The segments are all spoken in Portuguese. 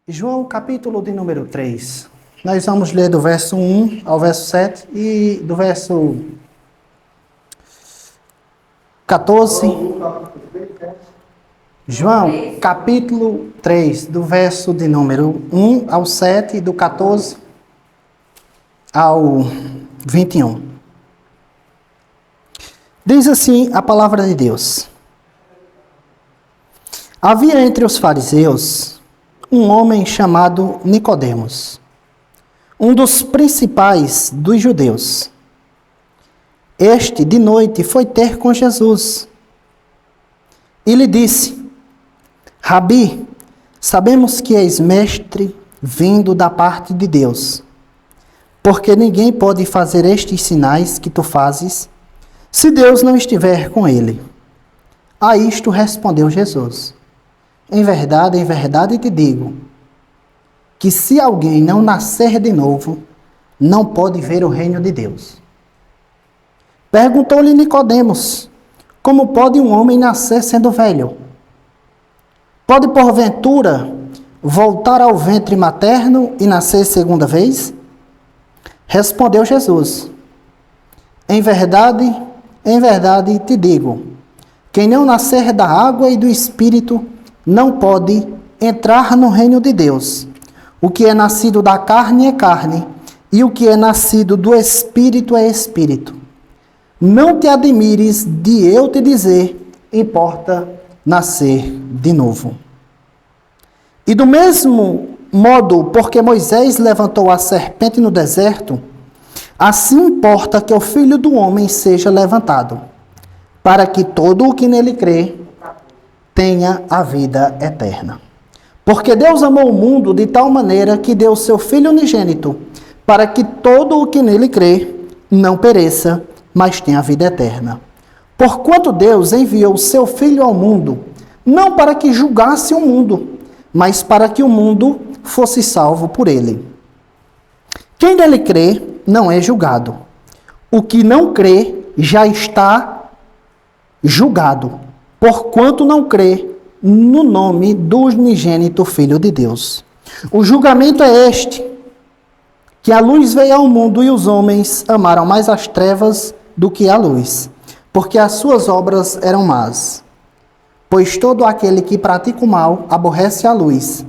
João, capítulo de número 3. Nós vamos ler do verso 1 ao verso 7 e do verso 14. João, capítulo 3, do verso de número 1 ao 7 e do 14 ao 21. Diz assim a palavra de Deus. Havia entre os fariseus um homem chamado Nicodemos, um dos principais dos judeus. Este, de noite, foi ter com Jesus e lhe disse: Rabi, sabemos que és mestre vindo da parte de Deus, porque ninguém pode fazer estes sinais que tu fazes se Deus não estiver com ele. A isto respondeu Jesus: em verdade te digo, que se alguém não nascer de novo, não pode ver o reino de Deus. Perguntou-lhe Nicodemos: como pode um homem nascer sendo velho? Pode, porventura, voltar ao ventre materno e nascer segunda vez? Respondeu Jesus: em verdade te digo, quem não nascer da água e do Espírito não pode entrar no reino de Deus. O que é nascido da carne é carne, e o que é nascido do Espírito é Espírito. Não te admires de eu te dizer, importa nascer de novo. E do mesmo modo, porque Moisés levantou a serpente no deserto, assim importa que o Filho do Homem seja levantado, para que todo o que nele crê tenha a vida eterna. Porque Deus amou o mundo de tal maneira que deu seu Filho unigênito, para que todo o que nele crê não pereça, mas tenha a vida eterna. Porquanto Deus enviou o seu Filho ao mundo, não para que julgasse o mundo, mas para que o mundo fosse salvo por ele. Quem nele crê não é julgado. O que não crê já está julgado, porquanto não crê no nome do unigênito Filho de Deus. O julgamento é este, que a luz veio ao mundo e os homens amaram mais as trevas do que a luz, porque as suas obras eram más. Pois todo aquele que pratica o mal aborrece a luz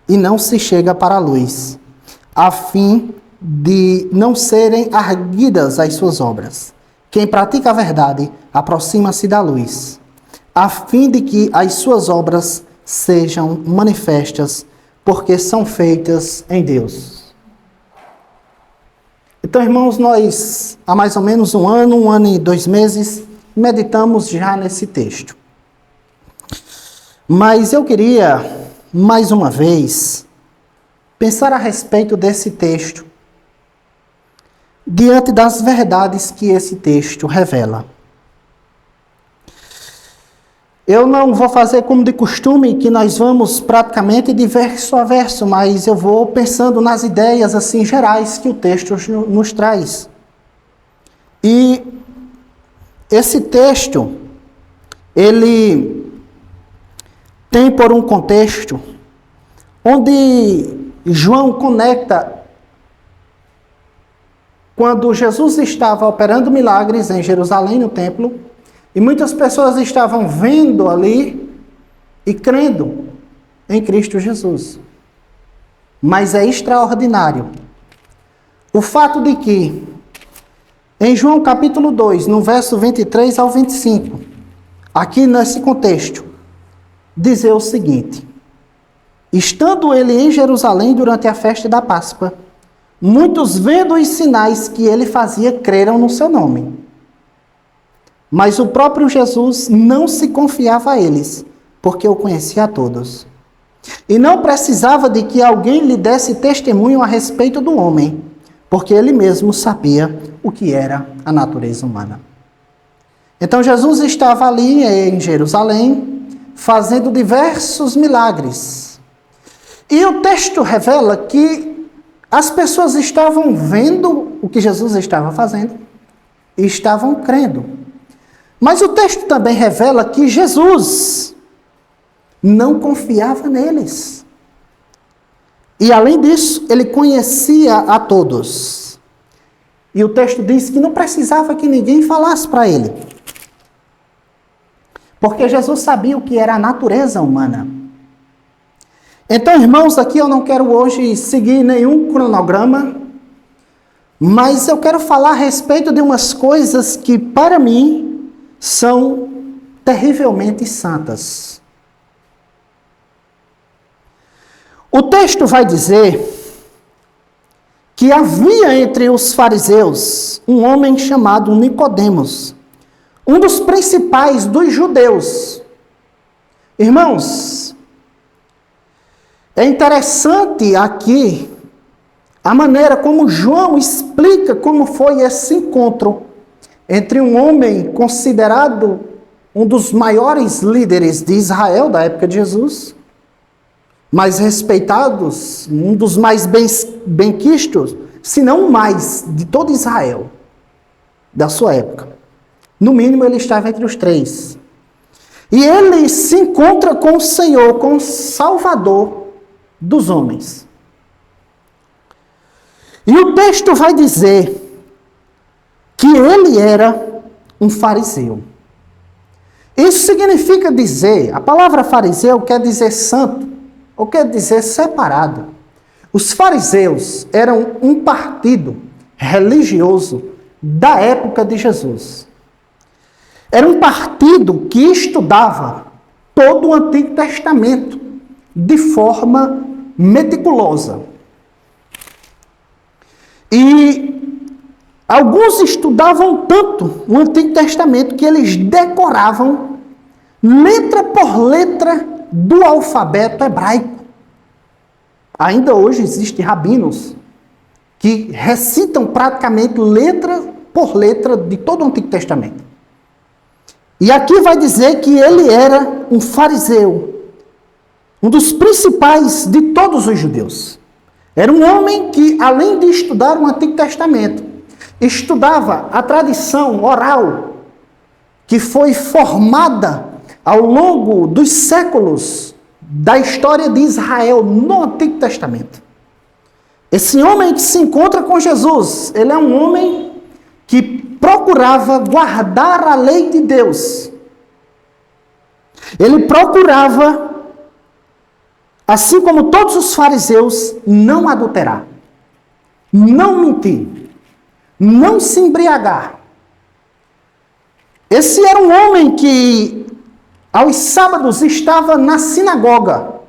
e não se chega para a luz, a fim de não serem arguidas as suas obras. Quem pratica a verdade aproxima-se da luz, a fim de que as suas obras sejam manifestas, porque são feitas em Deus. Então, irmãos, nós há mais ou menos um ano e 2 meses, meditamos já nesse texto. Mas eu queria, mais uma vez, pensar a respeito desse texto, diante das verdades que esse texto revela. Eu não vou fazer como de costume, que nós vamos praticamente de verso a verso, mas eu vou pensando nas ideias assim gerais que o texto nos traz. E esse texto, ele tem por um contexto onde João conecta quando Jesus estava operando milagres em Jerusalém, no templo, e muitas pessoas estavam vendo ali e crendo em Cristo Jesus. Mas é extraordinário o fato de que, em João capítulo 2, no verso 23 ao 25, aqui nesse contexto, dizer o seguinte: estando ele em Jerusalém durante a festa da Páscoa, muitos vendo os sinais que ele fazia creram no seu nome. Mas o próprio Jesus não se confiava a eles, porque o conhecia a todos. E não precisava de que alguém lhe desse testemunho a respeito do homem, porque ele mesmo sabia o que era a natureza humana. Então Jesus estava ali em Jerusalém, fazendo diversos milagres. E o texto revela que as pessoas estavam vendo o que Jesus estava fazendo e estavam crendo. Mas o texto também revela que Jesus não confiava neles. E além disso, ele conhecia a todos. E o texto diz que não precisava que ninguém falasse para ele. Porque Jesus sabia o que era a natureza humana. Então, irmãos, aqui eu não quero hoje seguir nenhum cronograma, mas eu quero falar a respeito de umas coisas que, para mim, são terrivelmente santas. O texto vai dizer que havia entre os fariseus um homem chamado Nicodemos, um dos principais dos judeus. Irmãos, é interessante aqui a maneira como João explica como foi esse encontro entre um homem considerado um dos maiores líderes de Israel da época de Jesus, mais respeitados, um dos mais benquistos, se não o mais, de todo Israel, da sua época. No mínimo, ele estava entre os três. E ele se encontra com o Senhor, com o Salvador dos homens. E o texto vai dizer que ele era um fariseu. Isso significa dizer, a palavra fariseu quer dizer santo, ou quer dizer separado. Os fariseus eram um partido religioso da época de Jesus. Era um partido que estudava todo o Antigo Testamento de forma meticulosa. E alguns estudavam tanto o Antigo Testamento que eles decoravam letra por letra do alfabeto hebraico. Ainda hoje existem rabinos que recitam praticamente letra por letra de todo o Antigo Testamento. E aqui vai dizer que ele era um fariseu, um dos principais de todos os judeus. Era um homem que, além de estudar o Antigo Testamento, estudava a tradição oral que foi formada ao longo dos séculos da história de Israel no Antigo Testamento. Esse homem que se encontra com Jesus, ele é um homem que procurava guardar a lei de Deus. Ele procurava, assim como todos os fariseus, não adulterar, não mentir, não se embriagar. Esse era um homem que, aos sábados, estava na sinagoga,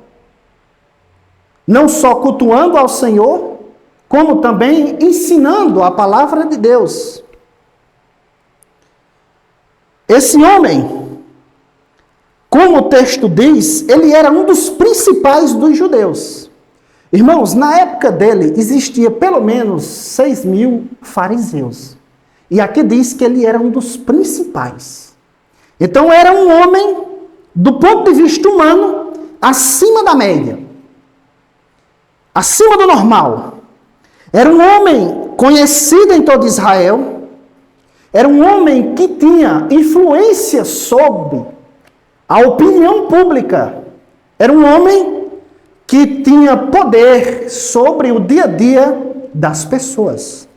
não só cultuando ao Senhor, como também ensinando a palavra de Deus. Esse homem, como o texto diz, ele era um dos principais dos judeus. Irmãos, na época dele existia pelo menos 6.000 fariseus. E aqui diz que ele era um dos principais. Então era um homem, do ponto de vista humano, acima da média. Acima do normal. Era um homem conhecido em todo Israel. Era um homem que tinha influência sobre a opinião pública. Era um homem que tinha poder sobre o dia a dia das pessoas.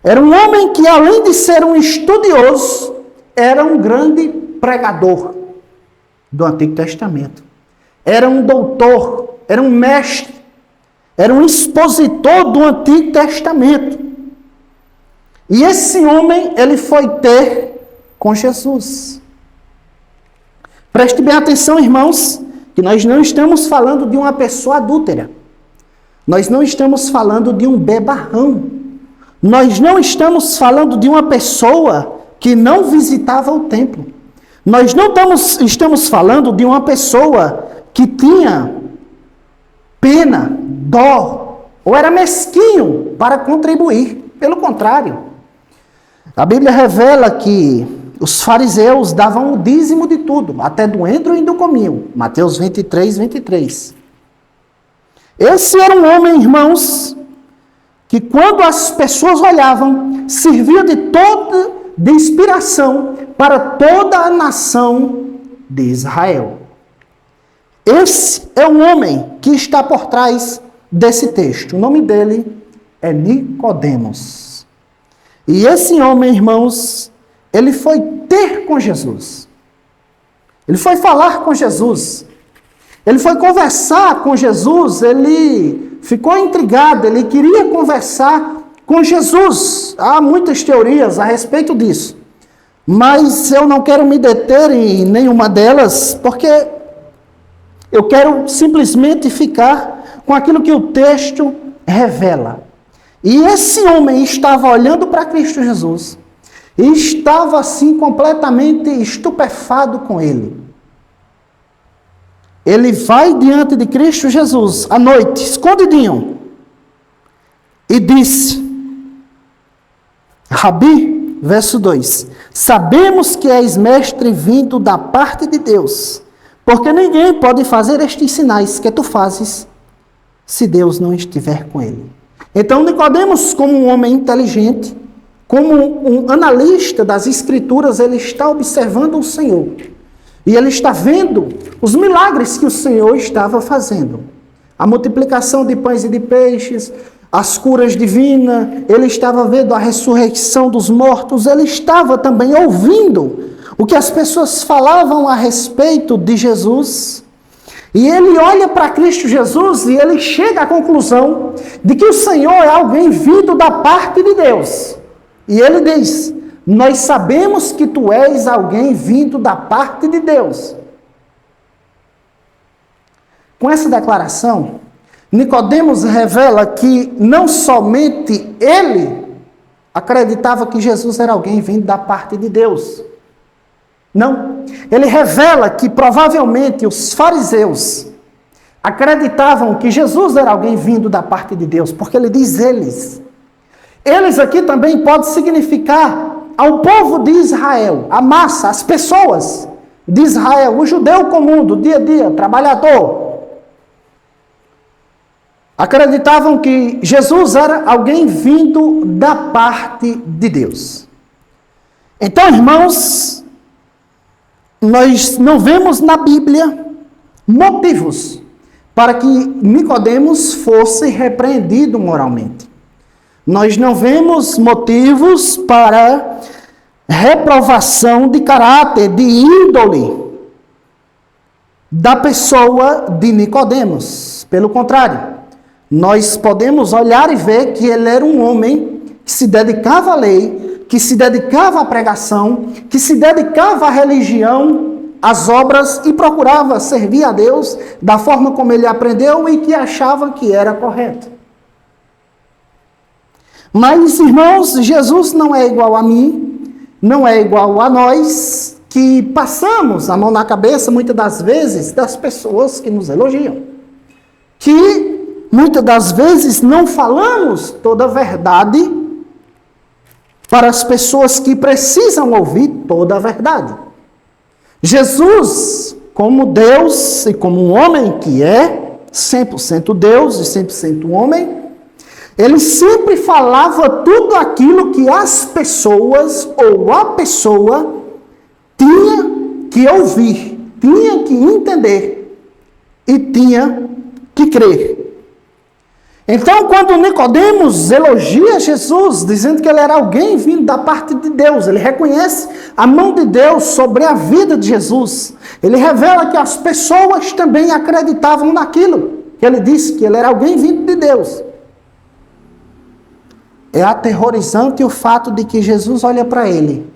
Era um homem que, além de ser um estudioso, era um grande pregador do Antigo Testamento. Era um doutor, era um mestre, era um expositor do Antigo Testamento. E esse homem, ele foi ter com Jesus. Preste bem atenção, irmãos, que nós não estamos falando de uma pessoa adúltera. Nós não estamos falando de um bebarrão. Nós não estamos falando de uma pessoa que não visitava o templo. Nós não estamos falando de uma pessoa que tinha pena, dó, ou era mesquinho para contribuir. Pelo contrário, a Bíblia revela que os fariseus davam o dízimo de tudo, até do endro e do cominho. Mateus 23, 23. Esse era um homem, irmãos, que quando as pessoas olhavam, servia de inspiração para toda a nação de Israel. Esse é um homem que está por trás desse texto. O nome dele é Nicodemos. E esse homem, irmãos, ele foi ter com Jesus. Ele foi falar com Jesus. Ele foi conversar com Jesus. Ele ficou intrigado. Ele queria conversar com Jesus. Há muitas teorias a respeito disso. Mas eu não quero me deter em nenhuma delas, porque eu quero simplesmente ficar com aquilo que o texto revela. E esse homem estava olhando para Cristo Jesus e estava assim completamente estupefado com ele. Ele vai diante de Cristo Jesus à noite, escondidinho, e disse: Rabi, verso 2, sabemos que és mestre vindo da parte de Deus, porque ninguém pode fazer estes sinais que tu fazes se Deus não estiver com ele. Então, Nicodemos, como um homem inteligente, como um analista das Escrituras, ele está observando o Senhor. E ele está vendo os milagres que o Senhor estava fazendo. A multiplicação de pães e de peixes, as curas divinas, ele estava vendo a ressurreição dos mortos, ele estava também ouvindo o que as pessoas falavam a respeito de Jesus. E ele olha para Cristo Jesus e ele chega à conclusão de que o Senhor é alguém vindo da parte de Deus. E ele diz: nós sabemos que tu és alguém vindo da parte de Deus. Com essa declaração, Nicodemos revela que não somente ele acreditava que Jesus era alguém vindo da parte de Deus. Não. Ele revela que provavelmente os fariseus acreditavam que Jesus era alguém vindo da parte de Deus, porque ele diz eles. Eles aqui também pode significar ao povo de Israel, a massa, as pessoas de Israel, o judeu comum, do dia a dia, trabalhador. Acreditavam que Jesus era alguém vindo da parte de Deus. Então, irmãos, nós não vemos na Bíblia motivos para que Nicodemos fosse repreendido moralmente. Nós não vemos motivos para reprovação de caráter, de índole da pessoa de Nicodemos. Pelo contrário, nós podemos olhar e ver que ele era um homem que se dedicava à lei, que se dedicava à pregação, que se dedicava à religião, às obras e procurava servir a Deus da forma como ele aprendeu e que achava que era correto. Mas, irmãos, Jesus não é igual a mim, não é igual a nós, que passamos a mão na cabeça, muitas das vezes, das pessoas que nos elogiam. Que, muitas das vezes, não falamos toda a verdade para as pessoas que precisam ouvir toda a verdade. Jesus, como Deus e como um homem que é 100% Deus e 100% homem, ele sempre falava tudo aquilo que as pessoas ou a pessoa tinha que ouvir, tinha que entender e tinha que crer. Então, quando Nicodemos elogia Jesus, dizendo que ele era alguém vindo da parte de Deus, ele reconhece a mão de Deus sobre a vida de Jesus. Ele revela que as pessoas também acreditavam naquilo que ele disse, que ele era alguém vindo de Deus. É aterrorizante o fato de que Jesus olha para ele,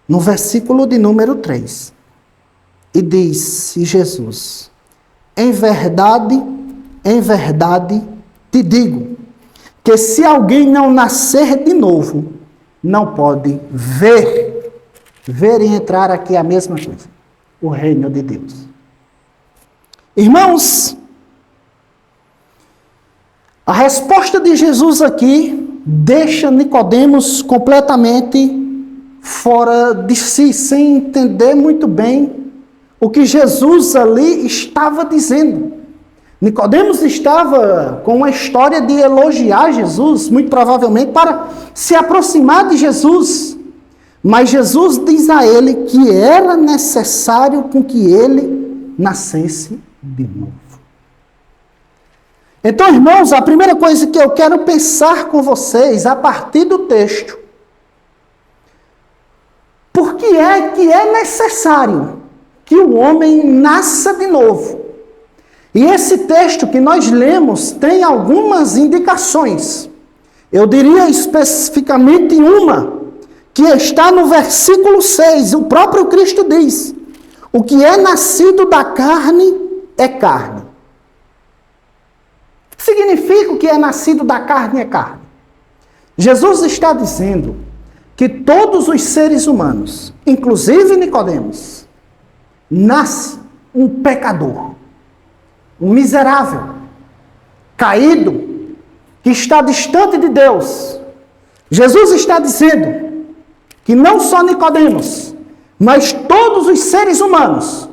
no versículo de número 3, e disse Jesus: em verdade, te digo, que se alguém não nascer de novo, não pode ver e entrar aqui é a mesma coisa, o reino de Deus. Irmãos, a resposta de Jesus aqui deixa Nicodemos completamente fora de si, sem entender muito bem o que Jesus ali estava dizendo. Nicodemos estava com uma história de elogiar Jesus, muito provavelmente para se aproximar de Jesus. Mas Jesus diz a ele que era necessário com que ele nascesse de novo. Então, irmãos, a primeira coisa que eu quero pensar com vocês, a partir do texto, por que é necessário que o homem nasça de novo? E esse texto que nós lemos tem algumas indicações. Eu diria especificamente uma, que está no versículo 6. O próprio Cristo diz: o que é nascido da carne é carne. Significa o que é nascido da carne é carne. Jesus está dizendo que todos os seres humanos, inclusive Nicodemos, nasce um pecador, um miserável, caído, que está distante de Deus. Jesus está dizendo que não só Nicodemos, mas todos os seres humanos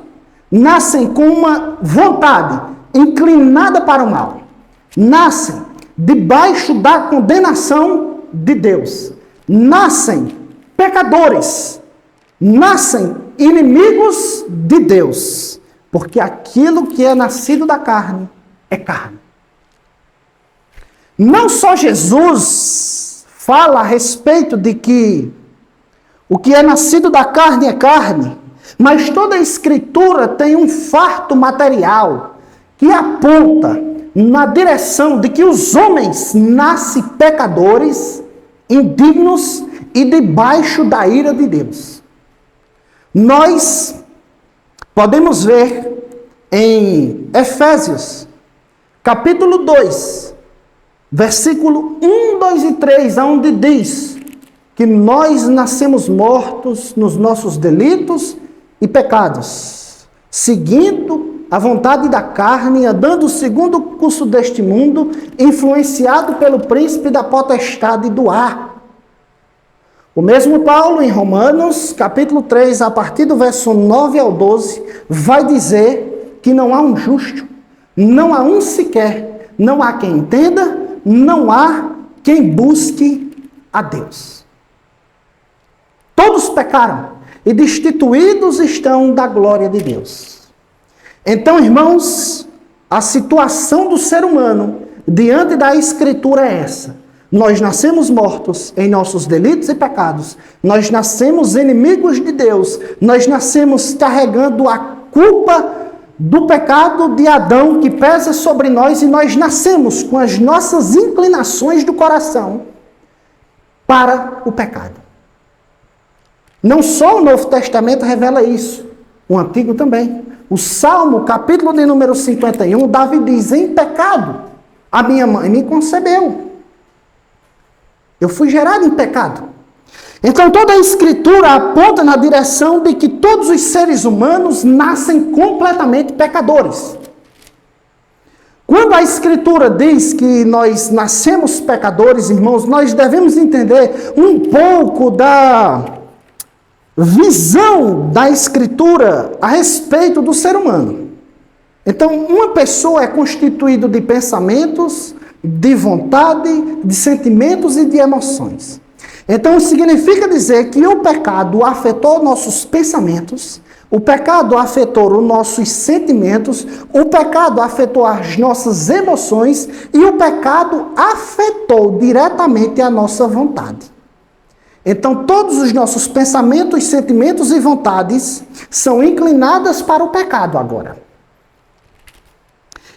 nascem com uma vontade inclinada para o mal. Nascem debaixo da condenação de Deus. Nascem pecadores. Nascem inimigos de Deus. Porque aquilo que é nascido da carne é carne. Não só Jesus fala a respeito de que o que é nascido da carne é carne, mas toda a Escritura tem um farto material que aponta na direção de que os homens nascem pecadores, indignos e debaixo da ira de Deus. Nós podemos ver em Efésios, capítulo 2, versículo 1, 2 e 3, onde diz que nós nascemos mortos nos nossos delitos e pecados, seguindo a vontade da carne, andando segundo o curso deste mundo, influenciado pelo príncipe da potestade do ar. O mesmo Paulo, em Romanos, capítulo 3, a partir do verso 9 ao 12, vai dizer que não há um justo, não há um sequer, não há quem entenda, não há quem busque a Deus. Todos pecaram e destituídos estão da glória de Deus. Então, irmãos, a situação do ser humano diante da Escritura é essa. Nós nascemos mortos em nossos delitos e pecados. Nós nascemos inimigos de Deus. Nós nascemos carregando a culpa do pecado de Adão que pesa sobre nós, e nós nascemos com as nossas inclinações do coração para o pecado. Não só o Novo Testamento revela isso, o Antigo também. O Salmo, capítulo de número 51, Davi diz: em pecado a minha mãe me concebeu. Eu fui gerado em pecado. Então toda a Escritura aponta na direção de que todos os seres humanos nascem completamente pecadores. Quando a Escritura diz que nós nascemos pecadores, irmãos, nós devemos entender um pouco da visão da Escritura a respeito do ser humano. Então, uma pessoa é constituída de pensamentos, de vontade, de sentimentos e de emoções. Então, significa dizer que o pecado afetou nossos pensamentos, o pecado afetou os nossos sentimentos, o pecado afetou as nossas emoções e o pecado afetou diretamente a nossa vontade. Então, todos os nossos pensamentos, sentimentos e vontades são inclinadas para o pecado agora.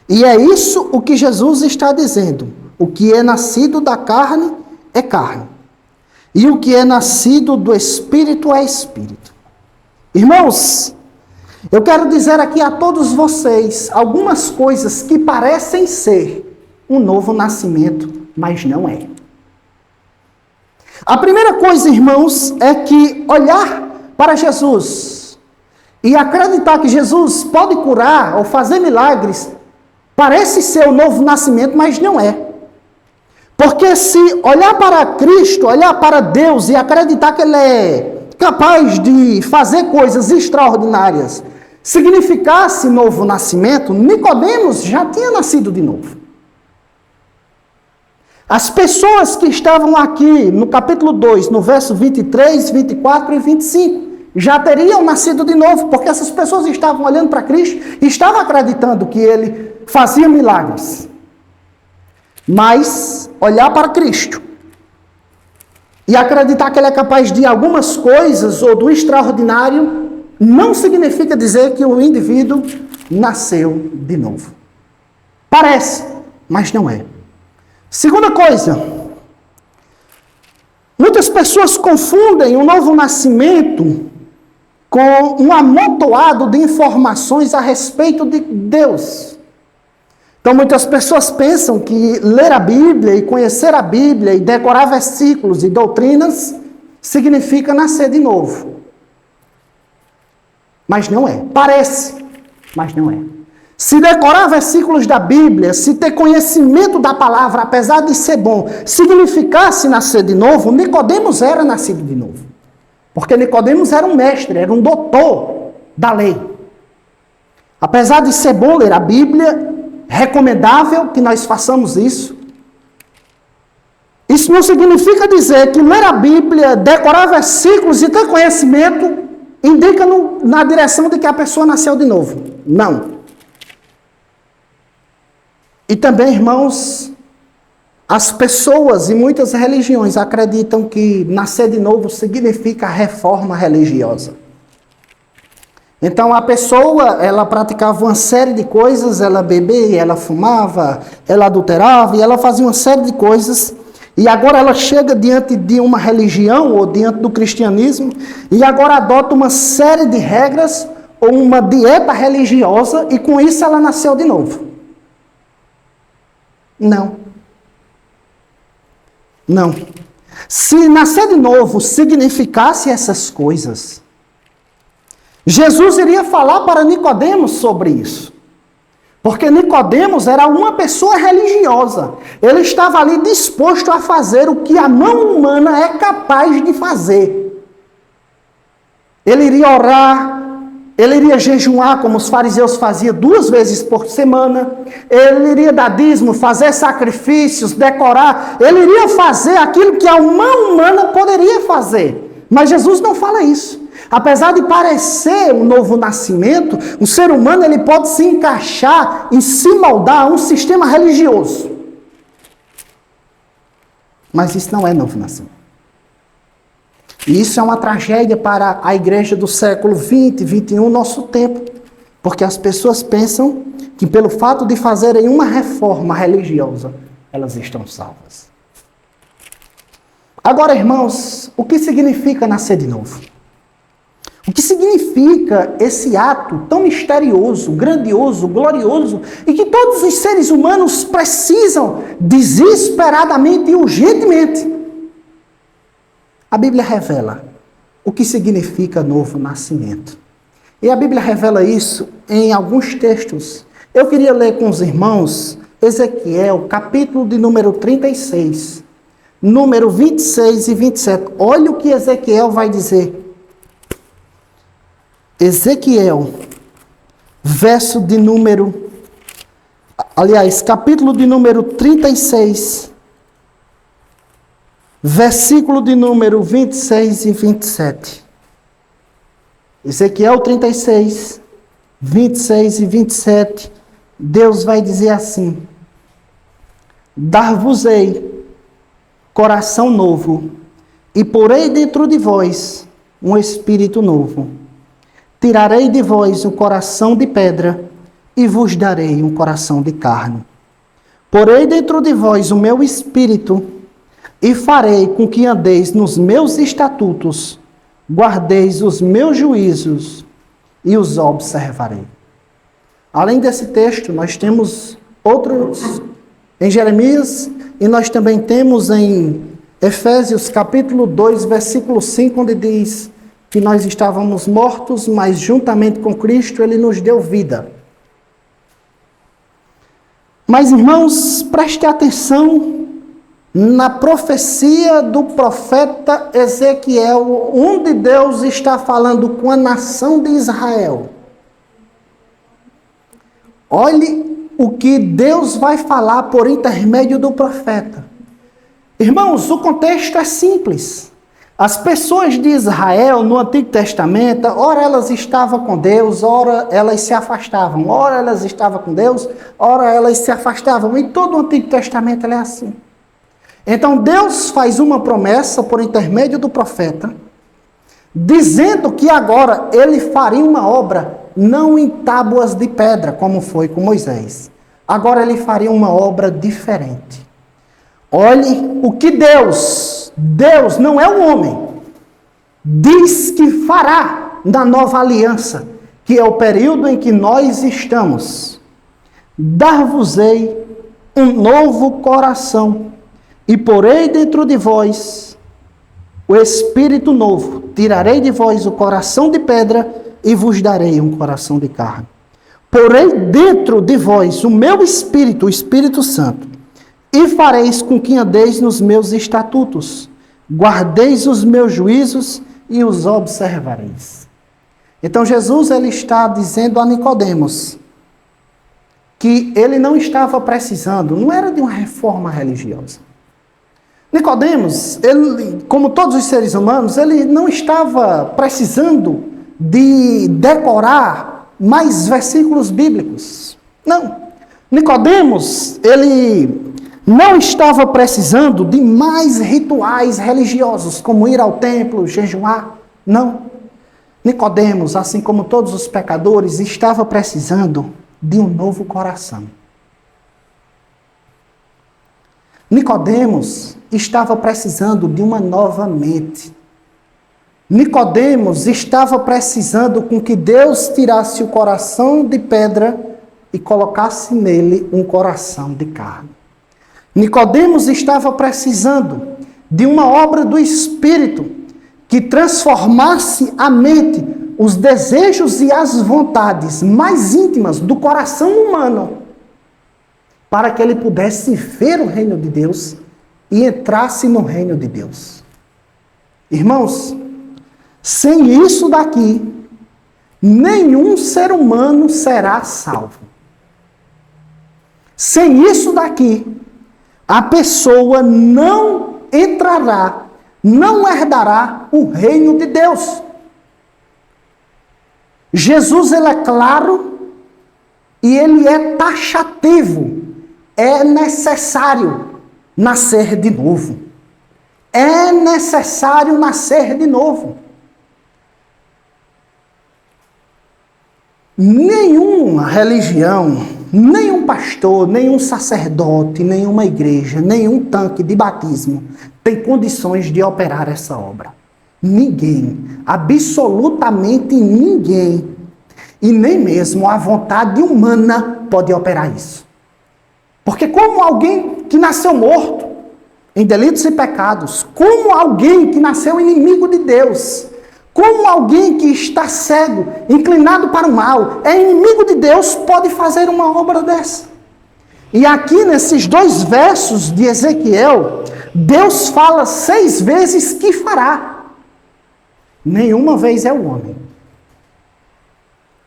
E é isso o que Jesus está dizendo. O que é nascido da carne é carne. E o que é nascido do Espírito é Espírito. Irmãos, eu quero dizer aqui a todos vocês algumas coisas que parecem ser um novo nascimento, mas não é. A primeira coisa, irmãos, é que olhar para Jesus e acreditar que Jesus pode curar ou fazer milagres parece ser o novo nascimento, mas não é. Porque se olhar para Cristo, olhar para Deus e acreditar que Ele é capaz de fazer coisas extraordinárias, significasse novo nascimento, Nicodemos já tinha nascido de novo. As pessoas que estavam aqui no capítulo 2, no verso 23, 24 e 25, já teriam nascido de novo, porque essas pessoas estavam olhando para Cristo e estavam acreditando que Ele fazia milagres. Mas olhar para Cristo e acreditar que Ele é capaz de algumas coisas ou do extraordinário não significa dizer que o indivíduo nasceu de novo. Parece, mas não é. Segunda coisa, muitas pessoas confundem o novo nascimento com um amontoado de informações a respeito de Deus. Então muitas pessoas pensam que ler a Bíblia e conhecer a Bíblia e decorar versículos e doutrinas significa nascer de novo. Mas não é. Parece, mas não é. Se decorar versículos da Bíblia, se ter conhecimento da palavra, apesar de ser bom, significasse nascer de novo, Nicodemos era nascido de novo. Porque Nicodemos era um mestre, era um doutor da lei. Apesar de ser bom ler a Bíblia, recomendável que nós façamos isso. Isso não significa dizer que ler a Bíblia, decorar versículos e ter conhecimento indica na direção de que a pessoa nasceu de novo. Não. E também, irmãos, as pessoas e muitas religiões acreditam que nascer de novo significa reforma religiosa. Então a pessoa, ela praticava uma série de coisas, ela bebia, ela fumava, ela adulterava e ela fazia uma série de coisas. E agora ela chega diante de uma religião ou diante do cristianismo e agora adota uma série de regras ou uma dieta religiosa e com isso ela nasceu de novo. Não. Não. Se nascer de novo significasse essas coisas, Jesus iria falar para Nicodemos sobre isso. Porque Nicodemos era uma pessoa religiosa. Ele estava ali disposto a fazer o que a mão humana é capaz de fazer. Ele iria orar, ele iria jejuar, como os fariseus faziam 2 vezes por semana. Ele iria dar dízimo, fazer sacrifícios, decorar. Ele iria fazer aquilo que a mão humana poderia fazer. Mas Jesus não fala isso. Apesar de parecer um novo nascimento, o ser humano ele pode se encaixar e se moldar a um sistema religioso. Mas isso não é novo nascimento. E isso é uma tragédia para a igreja do século 20, 21, nosso tempo. Porque as pessoas pensam que pelo fato de fazerem uma reforma religiosa, elas estão salvas. Agora, irmãos, o que significa nascer de novo? O que significa esse ato tão misterioso, grandioso, glorioso, e que todos os seres humanos precisam desesperadamente e urgentemente? A Bíblia revela o que significa novo nascimento. E a Bíblia revela isso em alguns textos. Eu queria ler com os irmãos Ezequiel, capítulo de número 36, número 26 e 27. Olha o que Ezequiel vai dizer. Ezequiel, capítulo de número 36, versículo de número 26 e 27. Ezequiel 36, 26 e 27, Deus vai dizer assim: Dar-vos-ei coração novo, e porei dentro de vós um espírito novo. Tirarei de vós um coração de pedra e vos darei um coração de carne. Porei dentro de vós o meu espírito e farei com que andeis nos meus estatutos, guardeis os meus juízos e os observarei. Além desse texto, nós temos outros em Jeremias e nós também temos em Efésios capítulo 2, versículo 5, onde diz que nós estávamos mortos, mas juntamente com Cristo Ele nos deu vida. Mas, irmãos, preste atenção na profecia do profeta Ezequiel, onde Deus está falando com a nação de Israel. Olhe o que Deus vai falar por intermédio do profeta. Irmãos, o contexto é simples. As pessoas de Israel, no Antigo Testamento, ora elas estavam com Deus, ora elas se afastavam. Ora elas estavam com Deus, ora elas se afastavam. Em todo o Antigo Testamento é assim. Então Deus faz uma promessa por intermédio do profeta, dizendo que agora ele faria uma obra não em tábuas de pedra, como foi com Moisés. Agora ele faria uma obra diferente. Olhe o que Deus não é um homem, diz que fará na nova aliança, que é o período em que nós estamos. Dar-vos-ei um novo coração, e porei dentro de vós o espírito novo. Tirarei de vós o coração de pedra e vos darei um coração de carne. Porei dentro de vós o meu espírito, o Espírito Santo, e fareis com que andeis nos meus estatutos, guardeis os meus juízos e os observareis. Então Jesus ele está dizendo a Nicodemos que ele não estava precisando, não era de uma reforma religiosa. Nicodemos, ele, como todos os seres humanos, ele não estava precisando de decorar mais versículos bíblicos. Não. Nicodemos, ele não estava precisando de mais rituais religiosos, como ir ao templo, jejuar. Não. Nicodemos, assim como todos os pecadores, estava precisando de um novo coração. Nicodemos estava precisando de uma nova mente. Nicodemos estava precisando com que Deus tirasse o coração de pedra e colocasse nele um coração de carne. Nicodemos estava precisando de uma obra do Espírito que transformasse a mente, os desejos e as vontades mais íntimas do coração humano, para que ele pudesse ver o reino de Deus e entrasse no reino de Deus. Irmãos, sem isso daqui, nenhum ser humano será salvo. Sem isso daqui, a pessoa não entrará, não herdará o reino de Deus. Jesus, ele é claro e ele é taxativo. É necessário nascer de novo. É necessário nascer de novo. Nenhuma religião, nenhum pastor, nenhum sacerdote, nenhuma igreja, nenhum tanque de batismo tem condições de operar essa obra. Ninguém, absolutamente ninguém, e nem mesmo a vontade humana pode operar isso. Porque como alguém que nasceu morto em delitos e pecados, como alguém que nasceu inimigo de Deus, como alguém que está cego, inclinado para o mal, é inimigo de Deus, pode fazer uma obra dessa? E aqui nesses 2 versos de Ezequiel, Deus fala 6 vezes que fará. Nenhuma vez é o homem.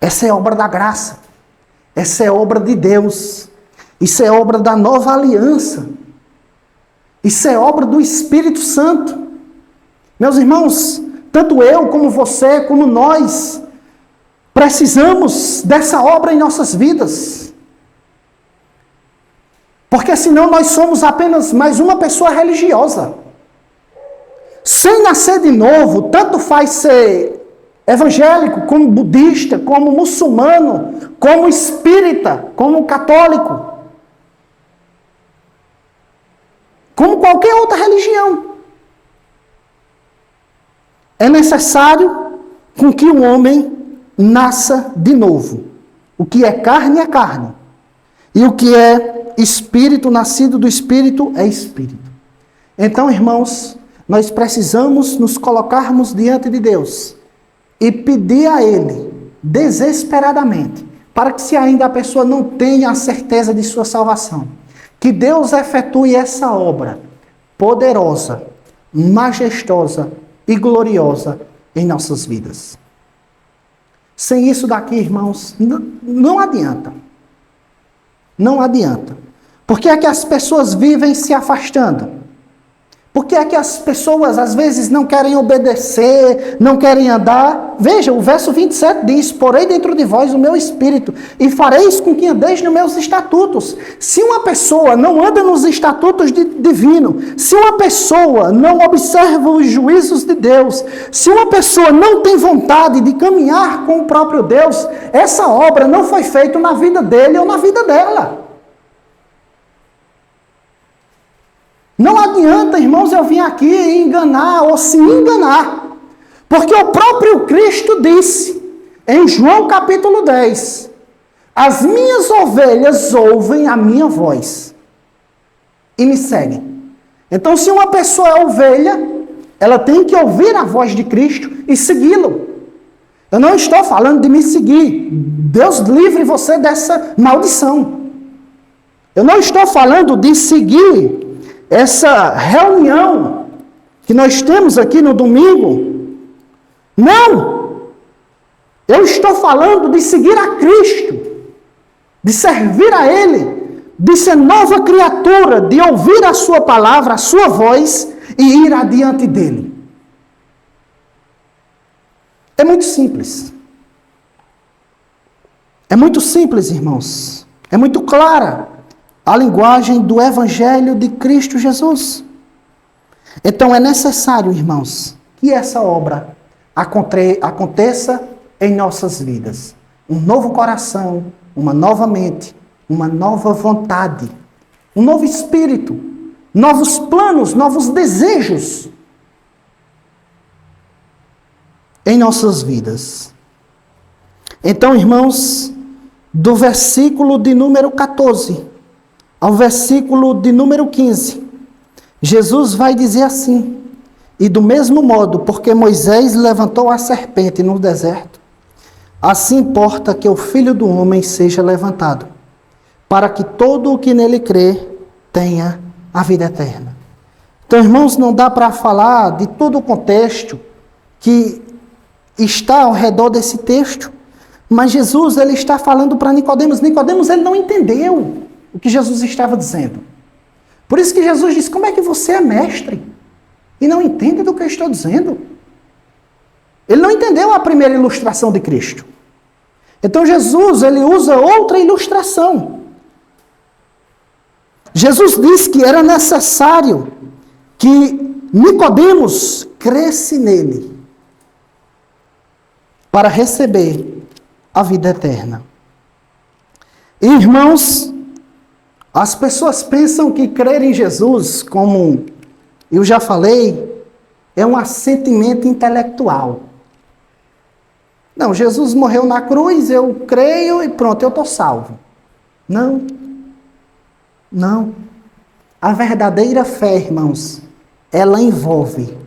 Essa é obra da graça. Essa é obra de Deus. Isso é obra da nova aliança. Isso é obra do Espírito Santo. Meus irmãos, tanto eu como você, como nós, precisamos dessa obra em nossas vidas. Porque senão nós somos apenas mais uma pessoa religiosa. Sem nascer de novo, tanto faz ser evangélico, como budista, como muçulmano, como espírita, como católico, como qualquer outra religião. É necessário com que o homem nasça de novo. O que é carne, e o que é espírito, nascido do espírito, é espírito. Então, irmãos, nós precisamos nos colocarmos diante de Deus e pedir a Ele, desesperadamente, para que se ainda a pessoa não tenha a certeza de sua salvação, que Deus efetue essa obra poderosa, majestosa e gloriosa em nossas vidas. Sem isso daqui, irmãos, não adianta. Não adianta. Por que é que as pessoas vivem se afastando? Por que é que as pessoas às vezes não querem obedecer, não querem andar? Veja, o verso 27 diz: porei dentro de vós o meu espírito e fareis com que andeis nos meus estatutos. Se uma pessoa não anda nos estatutos divinos, se uma pessoa não observa os juízos de Deus, se uma pessoa não tem vontade de caminhar com o próprio Deus, essa obra não foi feita na vida dele ou na vida dela. Não adianta, irmãos, eu vir aqui enganar ou se enganar. Porque o próprio Cristo disse, em João capítulo 10, as minhas ovelhas ouvem a minha voz e me seguem. Então, se uma pessoa é ovelha, ela tem que ouvir a voz de Cristo e segui-lo. Eu não estou falando de me seguir. Deus livre você dessa maldição. Eu não estou falando de seguir essa reunião que nós temos aqui no domingo. Não! Eu estou falando de seguir a Cristo, de servir a Ele, de ser nova criatura, de ouvir a sua palavra, a sua voz e ir adiante dele. É muito simples. É muito simples, irmãos. É muito clara a linguagem do Evangelho de Cristo Jesus. Então é necessário, irmãos, que essa obra aconteça em nossas vidas. Um novo coração, uma nova mente, uma nova vontade, um novo espírito, novos planos, novos desejos em nossas vidas. Então, irmãos, do versículo de número 14 ao versículo de número 15, Jesus vai dizer assim: e do mesmo modo, porque Moisés levantou a serpente no deserto, assim importa que o Filho do Homem seja levantado, para que todo o que nele crê tenha a vida eterna. Então, irmãos, não dá para falar de todo o contexto que está ao redor desse texto, mas Jesus, ele está falando para Nicodemos. Nicodemos, ele não entendeu o que Jesus estava dizendo. Por isso que Jesus disse: como é que você é mestre e não entende do que eu estou dizendo? Ele não entendeu a primeira ilustração de Cristo. Então Jesus, ele usa outra ilustração. Jesus disse que era necessário que Nicodemos cresce nele para receber a vida eterna. Irmãos, as pessoas pensam que crer em Jesus, como eu já falei, é um assentimento intelectual. Não, Jesus morreu na cruz, eu creio e pronto, eu estou salvo. Não. Não. A verdadeira fé, irmãos, ela envolve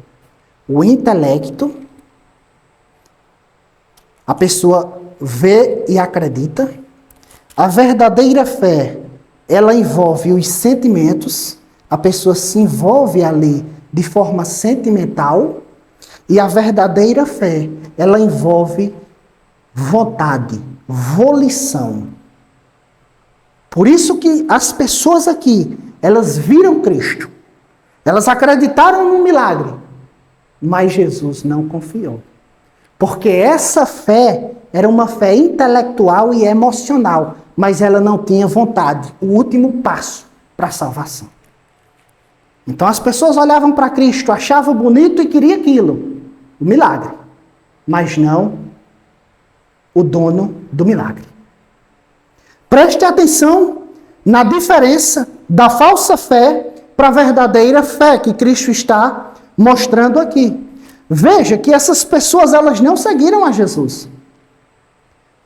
o intelecto, a pessoa vê e acredita. A verdadeira fé, ela envolve os sentimentos, a pessoa se envolve ali de forma sentimental, e a verdadeira fé, ela envolve vontade, volição. Por isso que as pessoas aqui, elas viram Cristo, elas acreditaram no milagre, mas Jesus não confiou. Porque essa fé era uma fé intelectual e emocional, mas ela não tinha vontade, o último passo para a salvação. Então as pessoas olhavam para Cristo, achavam bonito e queriam aquilo, o milagre, mas não o dono do milagre. Preste atenção na diferença da falsa fé para a verdadeira fé que Cristo está mostrando aqui. Veja que essas pessoas, elas não seguiram a Jesus.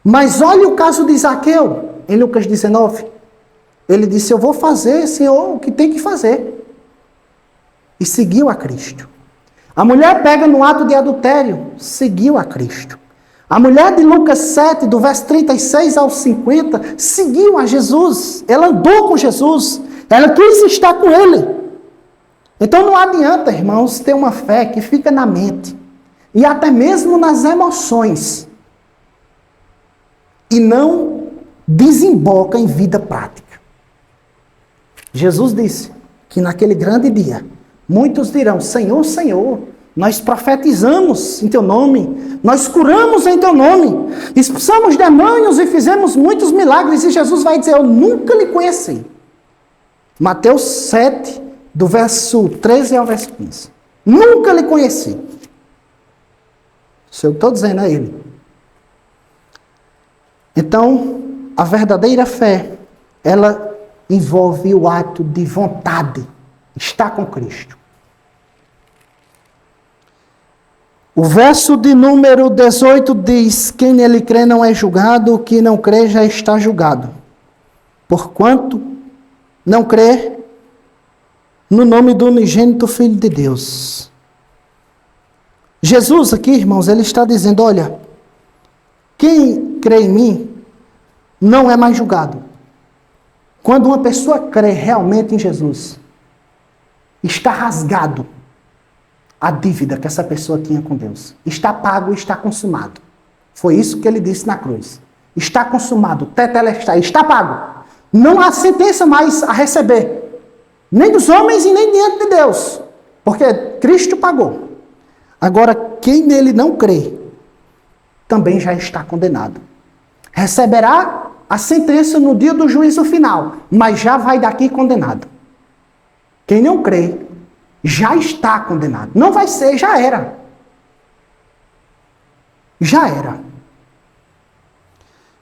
Mas olha o caso de Zaqueu, em Lucas 19. Ele disse: eu vou fazer, Senhor, o que tem que fazer. E seguiu a Cristo. A mulher pega no ato de adultério, seguiu a Cristo. A mulher de Lucas 7, do verso 36 ao 50, seguiu a Jesus. Ela andou com Jesus. Ela quis estar com Ele. Então não adianta, irmãos, ter uma fé que fica na mente e até mesmo nas emoções e não desemboca em vida prática. Jesus disse que naquele grande dia Muitos dirão, Senhor, Senhor, nós profetizamos em teu nome, nós curamos em teu nome, expulsamos demônios e fizemos muitos milagres. E Jesus vai dizer, eu nunca lhe conheci. Mateus 7, do verso 13 ao verso 15. Nunca lhe conheci. Isso eu estou dizendo a ele. Então, a verdadeira fé, ela envolve o ato de vontade, estar com Cristo. O verso de número 18 diz, quem nele crê não é julgado, o que não crê já está julgado. Porquanto não crê no nome do unigênito Filho de Deus. Jesus aqui, irmãos, ele está dizendo, olha, quem crê em mim não é mais julgado. Quando uma pessoa crê realmente em Jesus, está rasgado a dívida que essa pessoa tinha com Deus. Está pago e está consumado. Foi isso que ele disse na cruz. Está consumado, tetelestai, está pago. Não há sentença mais a receber. Nem dos homens e nem diante de Deus. Porque Cristo pagou. Agora, quem nele não crê, também já está condenado. Receberá a sentença no dia do juízo final, mas já vai daqui condenado. Quem não crê, já está condenado. Não vai ser, já era. Já era.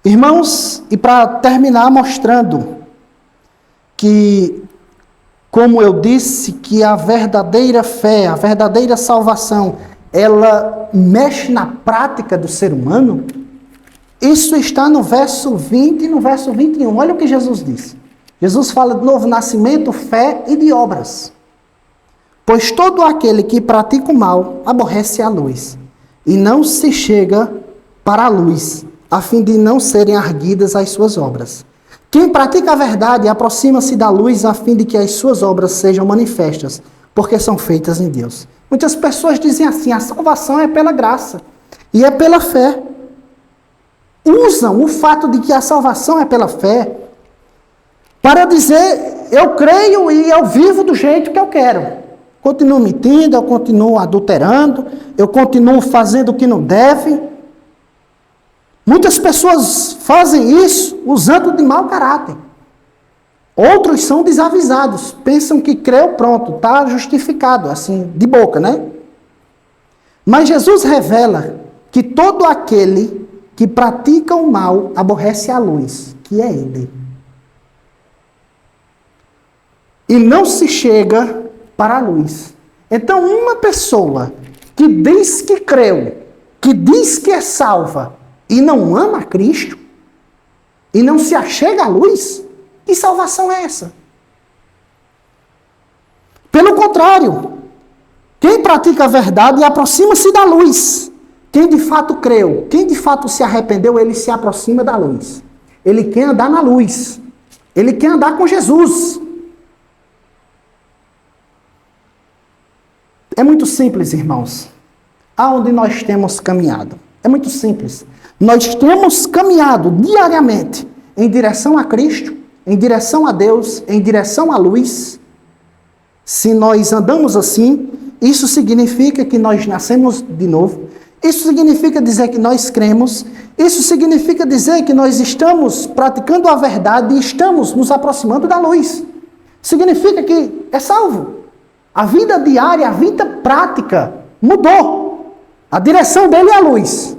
Irmãos, e para terminar mostrando que, como eu disse, que a verdadeira fé, a verdadeira salvação, ela mexe na prática do ser humano, isso está no verso 20 e no verso 21. Olha o que Jesus disse. Jesus fala de novo nascimento, fé e de obras. Pois todo aquele que pratica o mal aborrece a luz, e não se chega para a luz, a fim de não serem arguidas as suas obras. Quem pratica a verdade aproxima-se da luz, a fim de que as suas obras sejam manifestas, porque são feitas em Deus. Muitas pessoas dizem assim, a salvação é pela graça, e é pela fé. Usam o fato de que a salvação é pela fé para dizer, eu creio e eu vivo do jeito que eu quero. Continuo mentindo, eu continuo adulterando, eu continuo fazendo o que não deve. Muitas pessoas fazem isso usando de mau caráter. Outros são desavisados, pensam que creu, pronto, está justificado, assim, de boca, né? Mas Jesus revela que todo aquele que pratica o mal aborrece a luz, que é Ele. E não se chega para a luz. Então, uma pessoa que diz que creu, que diz que é salva, e não ama Cristo, e não se achega à luz, que salvação é essa? Pelo contrário, quem pratica a verdade aproxima-se da luz. Quem de fato creu, quem de fato se arrependeu, ele se aproxima da luz. Ele quer andar na luz. Ele quer andar com Jesus. É muito simples, irmãos. Aonde nós temos caminhado? É muito simples. Nós temos caminhado diariamente em direção a Cristo, em direção a Deus, em direção à luz. Se nós andamos assim, isso significa que nós nascemos de novo. Isso significa dizer que nós cremos. Isso significa dizer que nós estamos praticando a verdade e estamos nos aproximando da luz. Significa que é salvo. A vida diária, a vida prática mudou. A direção dele é a luz.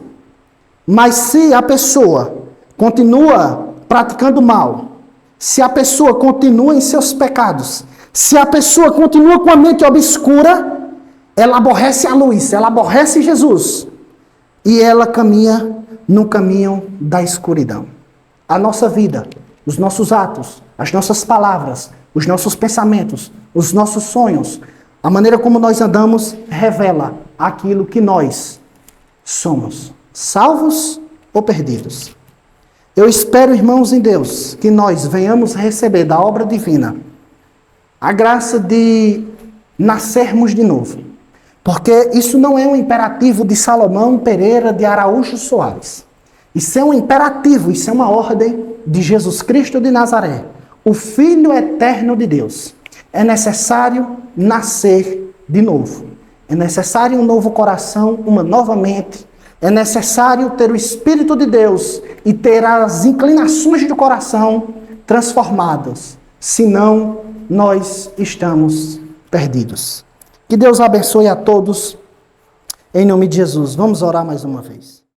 Mas se a pessoa continua praticando mal, se a pessoa continua em seus pecados, se a pessoa continua com a mente obscura, ela aborrece a luz, ela aborrece Jesus. E ela caminha no caminho da escuridão. A nossa vida, os nossos atos, as nossas palavras, os nossos pensamentos, os nossos sonhos, a maneira como nós andamos, revela aquilo que nós somos, salvos ou perdidos. Eu espero, irmãos em Deus, que nós venhamos receber da obra divina a graça de nascermos de novo. Porque isso não é um imperativo de Salomão Pereira de Araújo Soares. Isso é um imperativo, isso é uma ordem de Jesus Cristo de Nazaré, o Filho eterno de Deus. É necessário nascer de novo. É necessário um novo coração, uma nova mente. É necessário ter o Espírito de Deus e ter as inclinações do coração transformadas. Senão, nós estamos perdidos. Que Deus abençoe a todos. Em nome de Jesus. Vamos orar mais uma vez.